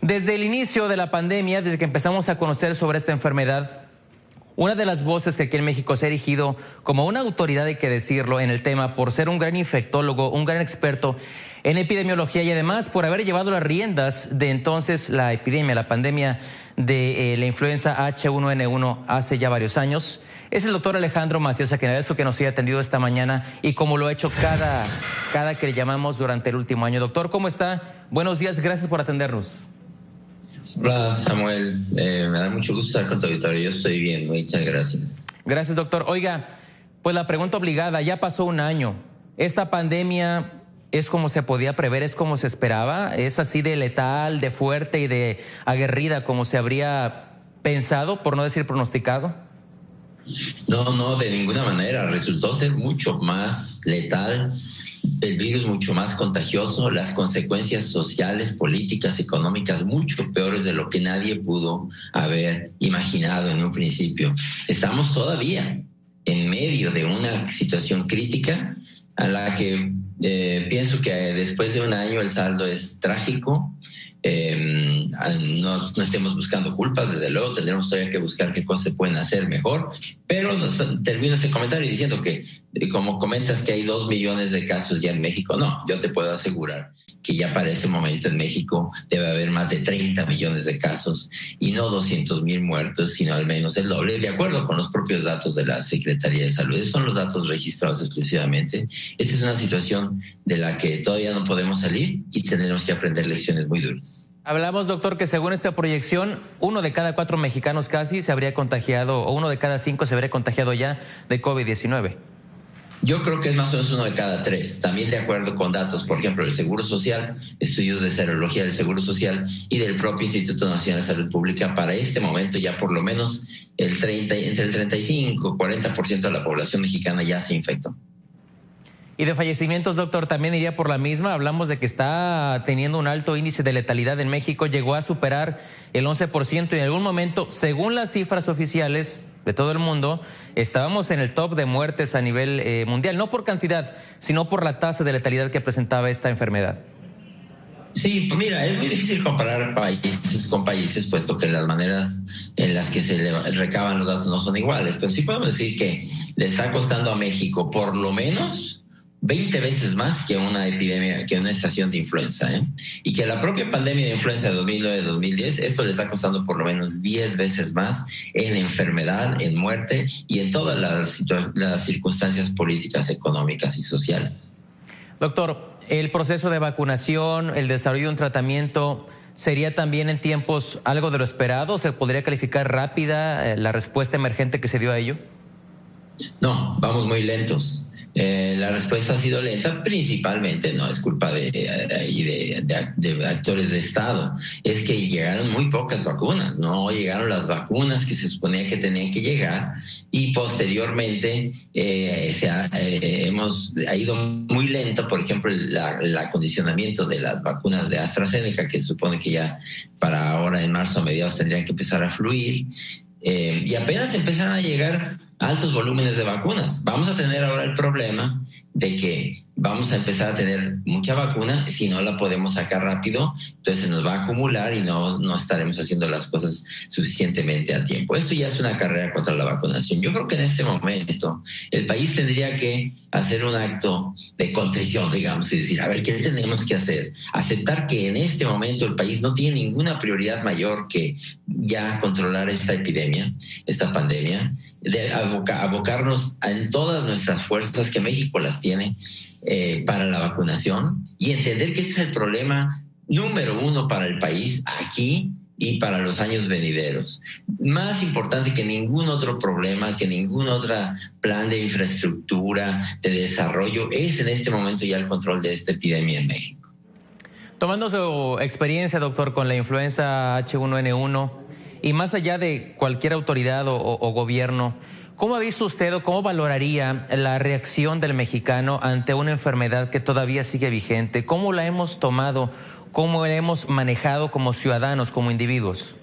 Desde el inicio de la pandemia, desde que empezamos a conocer sobre esta enfermedad, una de las voces que aquí en México se ha erigido como una autoridad, hay que decirlo, en el tema, por ser un gran infectólogo, un gran experto en epidemiología y además por haber llevado las riendas de entonces la epidemia, la pandemia de la influenza H1N1 hace ya varios años, es el doctor Alejandro Macías, a quien agradezco que nos haya atendido esta mañana y como lo ha hecho cada que le llamamos durante el último año. Doctor, ¿cómo está? Buenos días, gracias por atendernos. Hola Samuel, me da mucho gusto estar con tu auditorio. Yo estoy bien, muchas gracias. Gracias, doctor. Oiga, pues la pregunta obligada, ya pasó un año. ¿Esta pandemia es como se podía prever, es como se esperaba? ¿Es así de letal, de fuerte y de aguerrida como se habría pensado, por no decir pronosticado? No, de ninguna manera. Resultó ser mucho más letal, el virus mucho más contagioso, las consecuencias sociales, políticas, económicas, mucho peores de lo que nadie pudo haber imaginado en un principio. Estamos todavía en medio de una situación crítica a la que pienso que después de un año el saldo es trágico. No estemos buscando culpas, desde luego tendremos todavía que buscar qué cosas se pueden hacer mejor, pero termino este comentario diciendo que, como comentas que hay 2 millones de casos ya en México, no, yo te puedo asegurar que ya para este momento en México debe haber más de 30 millones de casos y no 200,000 muertos, sino al menos el doble, de acuerdo con los propios datos de la Secretaría de Salud. Esos son los datos registrados exclusivamente. Esta es una situación de la que todavía no podemos salir y tenemos que aprender lecciones muy duras. Hablamos, doctor, que según esta proyección, 1 de cada 4 mexicanos casi se habría contagiado, o 1 de cada 5 se habría contagiado ya de COVID-19. Yo creo que es más o menos 1 de cada 3, también de acuerdo con datos, por ejemplo, del Seguro Social, estudios de serología del Seguro Social y del propio Instituto Nacional de Salud Pública. Para este momento ya por lo menos entre el 35 y 40% de la población mexicana ya se infectó. Y de fallecimientos, doctor, también iría por la misma. Hablamos de que está teniendo un alto índice de letalidad en México, llegó a superar el 11% y en algún momento, según las cifras oficiales de todo el mundo, estábamos en el top de muertes a nivel mundial, no por cantidad, sino por la tasa de letalidad que presentaba esta enfermedad. Sí, pues mira, es muy difícil comparar países con países, puesto que las maneras en las que se recaban los datos no son iguales, pero sí podemos decir que le está costando a México por lo menos 20 veces más que una epidemia, que una estación de influenza, y que la propia pandemia de influenza de 2009-2010, esto le está costando por lo menos 10 veces más en enfermedad, en muerte y en todas las circunstancias políticas, económicas y sociales. Doctor, el proceso de vacunación, el desarrollo de un tratamiento, ¿sería también en tiempos algo de lo esperado? ¿Se podría calificar rápida la respuesta emergente que se dio a ello? No, vamos muy lentos. La respuesta ha sido lenta, principalmente, no es culpa de actores de Estado, es que llegaron muy pocas vacunas, no llegaron las vacunas que se suponía que tenían que llegar y posteriormente ha ido muy lento, por ejemplo, el acondicionamiento de las vacunas de AstraZeneca, que se supone que ya para ahora en marzo a mediados tendrían que empezar a fluir, y apenas empiezan a llegar altos volúmenes de vacunas. Vamos a tener ahora el problema de que vamos a empezar a tener mucha vacuna, si no la podemos sacar rápido, entonces se nos va a acumular y no estaremos haciendo las cosas suficientemente a tiempo. Esto ya es una carrera contra la vacunación. Yo creo que en este momento el país tendría que hacer un acto de contrición, digamos, y decir, a ver, ¿qué tenemos que hacer? Aceptar que en este momento el país no tiene ninguna prioridad mayor que ya controlar esta epidemia, esta pandemia, de abocarnos en todas nuestras fuerzas, que México las tiene, para la vacunación, y entender que este es el problema número 1 para el país aquí y para los años venideros. Más importante que ningún otro problema, que ningún otro plan de infraestructura, de desarrollo, es en este momento ya el control de esta epidemia en México. Tomando su experiencia, doctor, con la influenza H1N1, y más allá de cualquier autoridad o gobierno, ¿cómo ha visto usted o cómo valoraría la reacción del mexicano ante una enfermedad que todavía sigue vigente? ¿Cómo la hemos tomado? ¿Cómo la hemos manejado como ciudadanos, como individuos?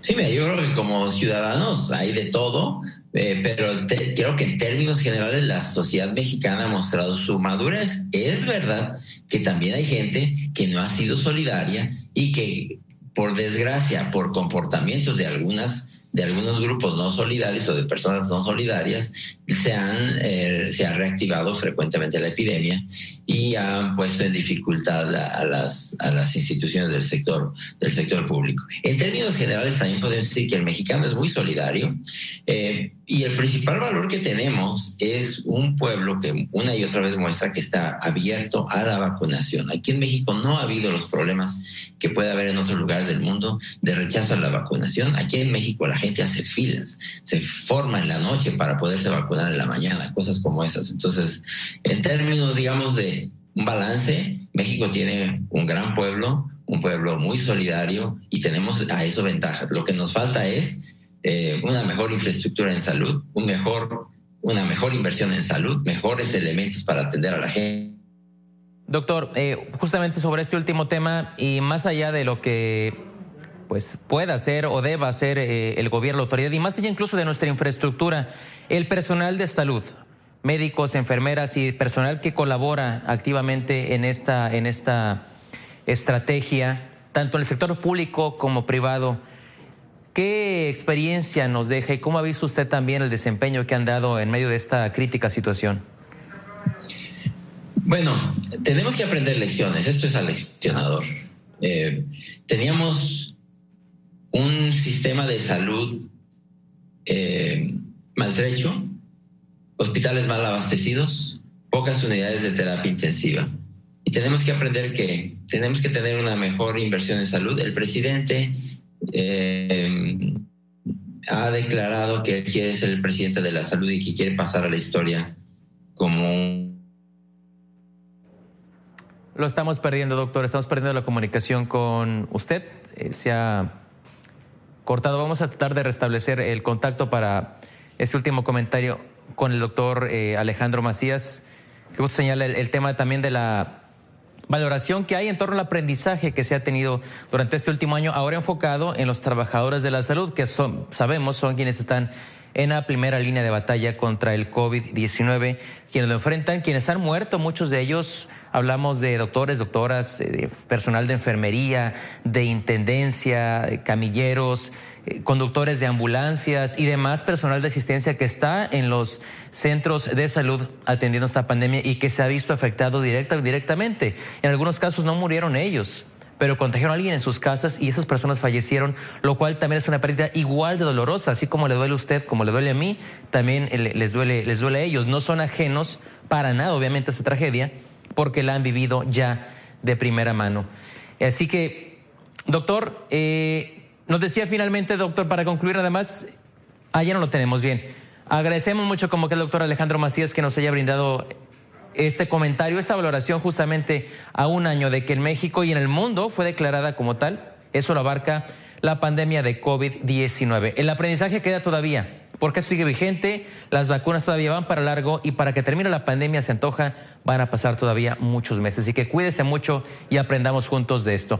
Sí, yo creo que como ciudadanos hay de todo. pero creo que en términos generales la sociedad mexicana ha mostrado su madurez. Es verdad que también hay gente que no ha sido solidaria y que, por desgracia, por comportamientos de algunos grupos no solidarios o de personas no solidarias, se ha reactivado frecuentemente la epidemia y ha puesto en dificultad a las instituciones del sector público. En términos generales también podemos decir que el mexicano es muy solidario, y el principal valor que tenemos es un pueblo que una y otra vez muestra que está abierto a la vacunación. Aquí en México no ha habido los problemas que puede haber en otros lugares del mundo de rechazo a la vacunación. Aquí en México la gente hace filas, se forma en la noche para poderse vacunar en la mañana, cosas como esas. Entonces, en términos, digamos, de un balance, México tiene un gran pueblo, un pueblo muy solidario, y tenemos a eso ventajas. Lo que nos falta es una mejor infraestructura en salud, una mejor inversión en salud, mejores elementos para atender a la gente. Doctor, justamente sobre este último tema, y más allá de lo que pues pueda hacer o deba hacer el gobierno, la autoridad, y más allá incluso de nuestra infraestructura, el personal de salud, médicos, enfermeras y personal que colabora activamente en esta estrategia, tanto en el sector público como privado, ¿qué experiencia nos deja y cómo ha visto usted también el desempeño que han dado en medio de esta crítica situación? Bueno, tenemos que aprender lecciones. Esto es aleccionador. Teníamos un sistema de salud maltrecho, hospitales mal abastecidos, pocas unidades de terapia intensiva. Y tenemos que aprender que tenemos que tener una mejor inversión en salud. El presidente ha declarado que quiere ser el presidente de la salud y que quiere pasar a la historia como... Lo estamos perdiendo, doctor. Estamos perdiendo la comunicación con usted. Se ha cortado. Vamos a tratar de restablecer el contacto para este último comentario con el doctor Alejandro Macías, que usted señala el tema también de la valoración que hay en torno al aprendizaje que se ha tenido durante este último año, ahora enfocado en los trabajadores de la salud, que sabemos son quienes están en la primera línea de batalla contra el COVID-19, quienes lo enfrentan, quienes han muerto, muchos de ellos. Hablamos de doctores, doctoras, de personal de enfermería, de intendencia, camilleros, conductores de ambulancias y demás personal de asistencia que está en los centros de salud atendiendo esta pandemia y que se ha visto afectado directamente. En algunos casos no murieron ellos, pero contagiaron a alguien en sus casas y esas personas fallecieron, lo cual también es una pérdida igual de dolorosa. Así como le duele a usted, como le duele a mí, también les duele a ellos. No son ajenos para nada, obviamente, a esta tragedia, porque la han vivido ya de primera mano. Así que, doctor, nos decía finalmente, doctor, para concluir, además, ya no lo tenemos bien. Agradecemos mucho como que el doctor Alejandro Macías que nos haya brindado este comentario, esta valoración justamente a un año de que en México y en el mundo fue declarada como tal. Eso lo abarca la pandemia de COVID-19. El aprendizaje queda todavía, porque esto sigue vigente, las vacunas todavía van para largo y para que termine la pandemia se antoja van a pasar todavía muchos meses. Así que cuídese mucho y aprendamos juntos de esto.